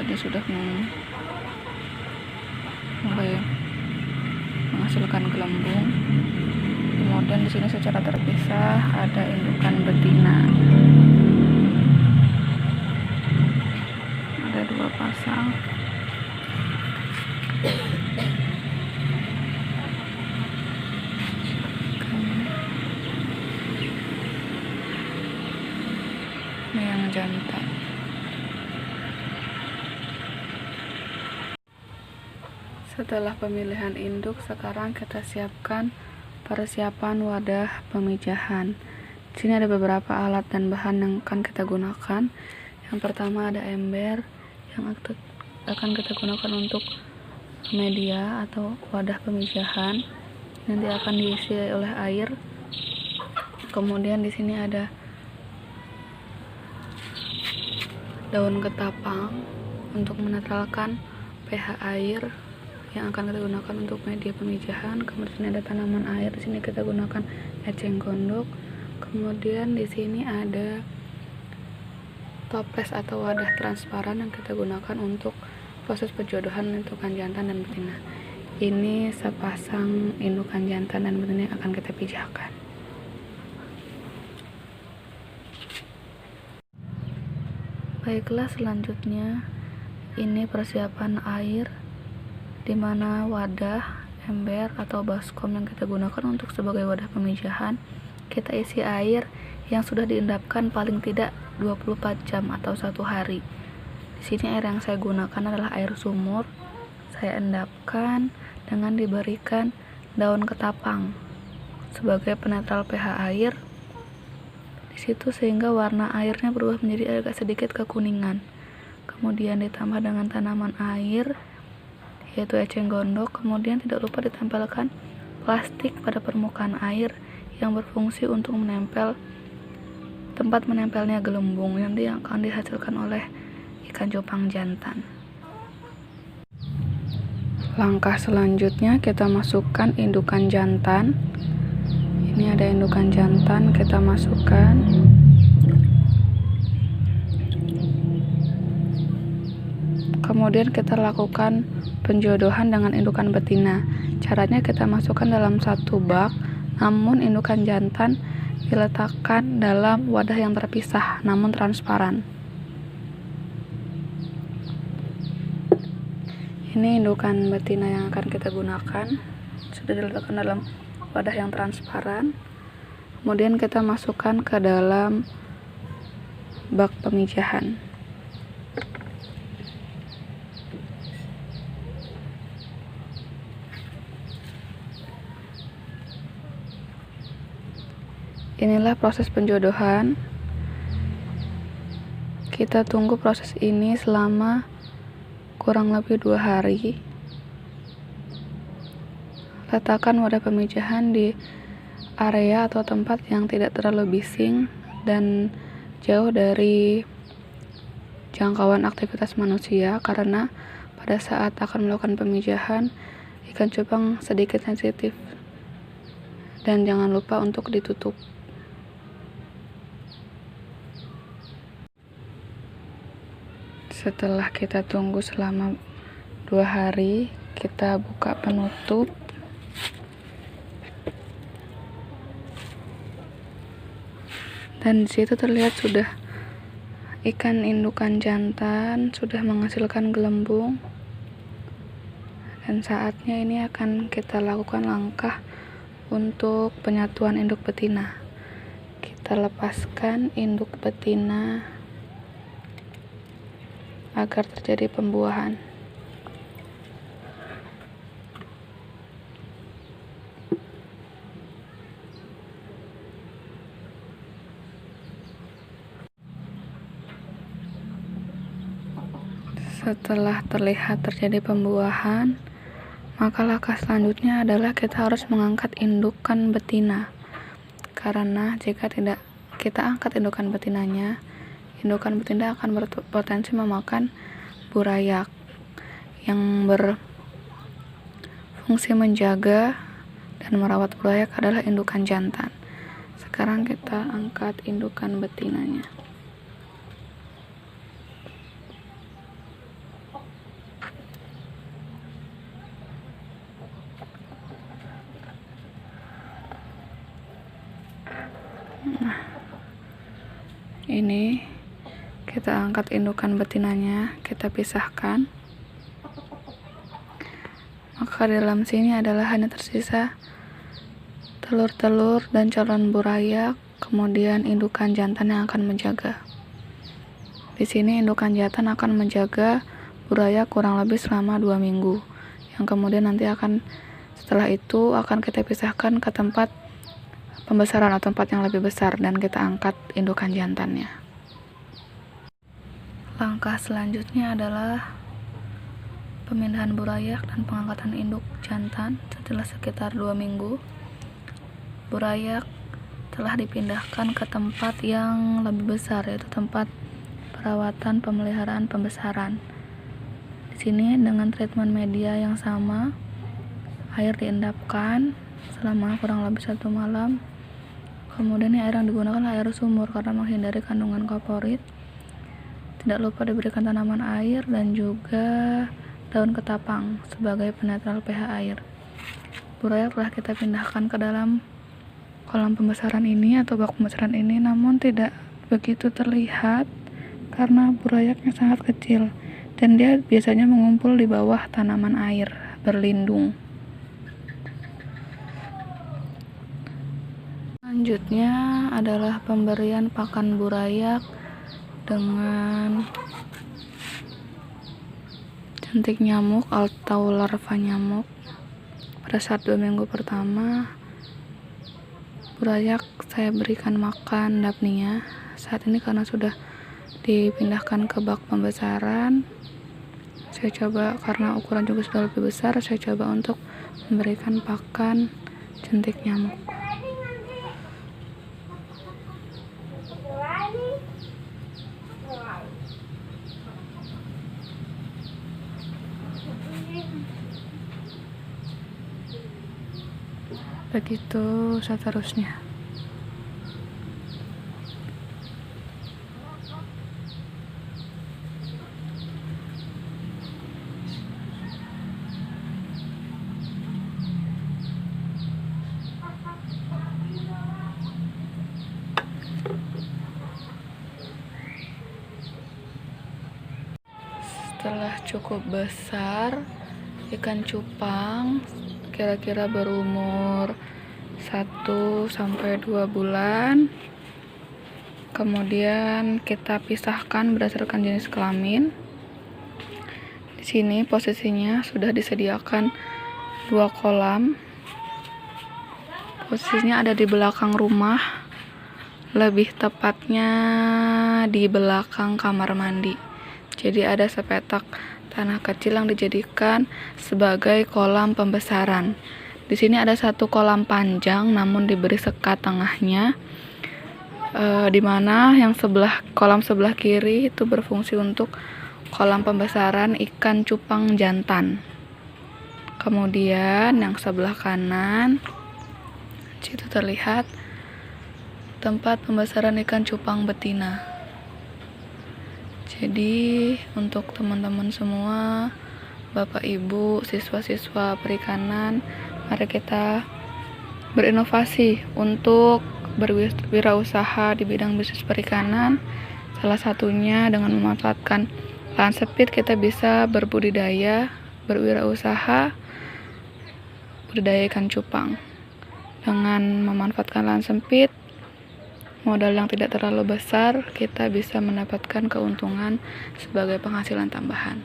dia sudah mulai menghasilkan gelembung. Kemudian di sini secara terpisah ada indukan betina. Ada 2 pasang. Ini yang jantan. Setelah pemilihan induk, sekarang kita siapkan persiapan wadah pemijahan. Di sini ada beberapa alat dan bahan yang akan kita gunakan. Yang pertama ada ember yang akan kita gunakan untuk media atau wadah pemijahan. Nanti akan diisi oleh air. Kemudian di sini ada daun ketapang untuk menetralkan pH air yang akan kita gunakan untuk media pemijahan. Kemudian ada tanaman air, di sini kita gunakan eceng gondok. Kemudian di sini ada toples atau wadah transparan yang kita gunakan untuk proses penjodohan indukan jantan dan betina. Ini sepasang indukan jantan dan betina yang akan kita pijahkan. Baiklah, selanjutnya ini persiapan air, di mana wadah, ember atau baskom yang kita gunakan untuk sebagai wadah pemijahan, kita isi air yang sudah diendapkan paling tidak 24 jam atau 1 hari. Di sini air yang saya gunakan adalah air sumur. Saya endapkan dengan diberikan daun ketapang sebagai penetral pH air di situ, sehingga warna airnya berubah menjadi agak sedikit kekuningan. Kemudian ditambah dengan tanaman air, yaitu eceng gondok. Kemudian tidak lupa ditempelkan plastik pada permukaan air yang berfungsi untuk menempel tempat menempelnya gelembung yang akan dihasilkan oleh ikan cupang jantan. Langkah selanjutnya kita masukkan indukan jantan. Ini ada indukan jantan, kita masukkan. Kemudian kita lakukan penjodohan dengan indukan betina. Caranya kita masukkan dalam 1 bak, namun indukan jantan diletakkan dalam wadah yang terpisah namun transparan. Ini indukan betina yang akan kita gunakan, sudah diletakkan dalam wadah yang transparan. Kemudian kita masukkan ke dalam bak pemijahan. Inilah proses penjodohan. Kita tunggu proses ini selama kurang lebih 2 hari. Letakkan wadah pemijahan di area atau tempat yang tidak terlalu bising dan jauh dari jangkauan aktivitas manusia, karena pada saat akan melakukan pemijahan ikan cupang sedikit sensitif, dan jangan lupa untuk ditutup. Setelah kita tunggu selama 2 hari, kita buka penutup. Dan disitu terlihat sudah ikan indukan jantan sudah menghasilkan gelembung. Dan saatnya ini akan kita lakukan langkah untuk penyatuan induk betina. Kita lepaskan induk betina agar terjadi pembuahan. Setelah terlihat terjadi pembuahan, maka langkah selanjutnya adalah kita harus mengangkat indukan betina. Karena jika tidak kita angkat indukan betinanya, indukan betina akan berpotensi memakan burayak yang berfungsi menjaga dan merawat burayak adalah indukan jantan. Sekarang kita angkat indukan betinanya. ini kita angkat indukan betinanya, kita pisahkan. Maka di dalam sini adalah hanya tersisa telur-telur dan calon burayak, kemudian indukan jantan yang akan menjaga. Di sini indukan jantan akan menjaga burayak kurang lebih selama 2 minggu. Yang kemudian nanti setelah itu akan kita pisahkan ke tempat pembesaran atau tempat yang lebih besar dan kita angkat indukan jantannya. Langkah selanjutnya adalah pemindahan burayak dan pengangkatan induk jantan. Setelah sekitar 2 minggu, burayak telah dipindahkan ke tempat yang lebih besar, yaitu tempat perawatan pemeliharaan pembesaran. Di sini dengan treatment media yang sama, air diendapkan selama kurang lebih 1 malam. Kemudian air yang digunakan air sumur karena menghindari kandungan kaporit. Tidak lupa diberikan tanaman air dan juga daun ketapang sebagai penetral pH air. Burayak telah kita pindahkan ke dalam kolam pembesaran ini atau bak pembesaran ini, namun tidak begitu terlihat karena burayaknya sangat kecil dan dia biasanya mengumpul di bawah tanaman air berlindung. Selanjutnya adalah pemberian pakan burayak dengan jentik nyamuk atau larva nyamuk. Pada saat 2 minggu pertama, burayak saya berikan makan Daphnia. Saat ini karena sudah dipindahkan ke bak pembesaran, saya coba, karena ukuran juga sudah lebih besar, saya coba untuk memberikan pakan jentik nyamuk. Begitu seterusnya. Setelah cukup besar, ikan cupang kira-kira berumur 1-2 bulan. Kemudian kita pisahkan berdasarkan jenis kelamin. Di sini posisinya sudah disediakan 2 kolam. Posisinya ada di belakang rumah, lebih tepatnya di belakang kamar mandi. Jadi ada sepetak tanah kecil yang dijadikan sebagai kolam pembesaran. Di sini ada 1 kolam panjang namun diberi sekat tengahnya, di mana yang kolam sebelah kiri itu berfungsi untuk kolam pembesaran ikan cupang jantan. Kemudian yang sebelah kanan situ terlihat tempat pembesaran ikan cupang betina. Jadi untuk teman-teman semua, Bapak Ibu, siswa-siswa perikanan, mari kita berinovasi untuk berwirausaha di bidang bisnis perikanan. Salah satunya dengan memanfaatkan lahan sempit kita bisa berbudidaya, berwirausaha, budidaya ikan cupang. Dengan memanfaatkan lahan sempit, modal yang tidak terlalu besar, kita bisa mendapatkan keuntungan sebagai penghasilan tambahan.